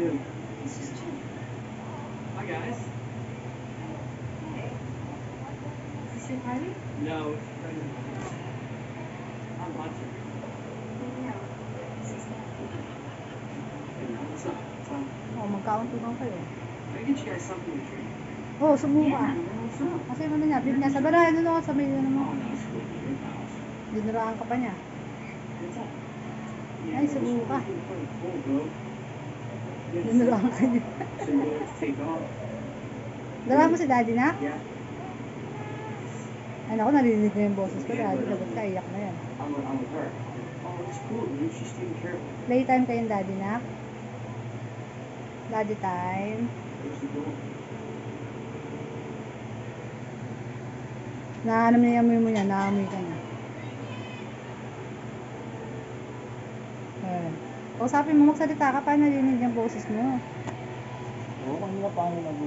afternoon. This is Jim. Hi, guys. Hey. Is this your party? No, it's a friend of mine. I'm Hudson. No. This is Kathy. Hey, man, what's up? Oh, magkauntukan kayo. Can I get you guys something to drink? Oh, sumuka. Yeah, what's up? Kasi ano niya, bib niya sa barahan doon ako sa may ano mo. Oh, no, it's cool. Your pals. Dinuraan ka pa niya. What's up? Yeah, Ay, we're sumuka. just looking for the pool, bro. Yeah, Dinuraan ka niya. so you want to take off? Dala mo si daddy na? Yeah. Ay, naku, narinig ko yung boses ko. Daddy, lagot ka, iyak na yan. I'm with her. Oh, it's cool, dude. She's taking care of me. Playtime kayong daddy na? Daddy time. Where's the door? Naano mo yung amoy mo niya, naamoy ka niya. Kausapin mo, magsalita ka pa, narinig yung boses mo. Oo, kanina paano nag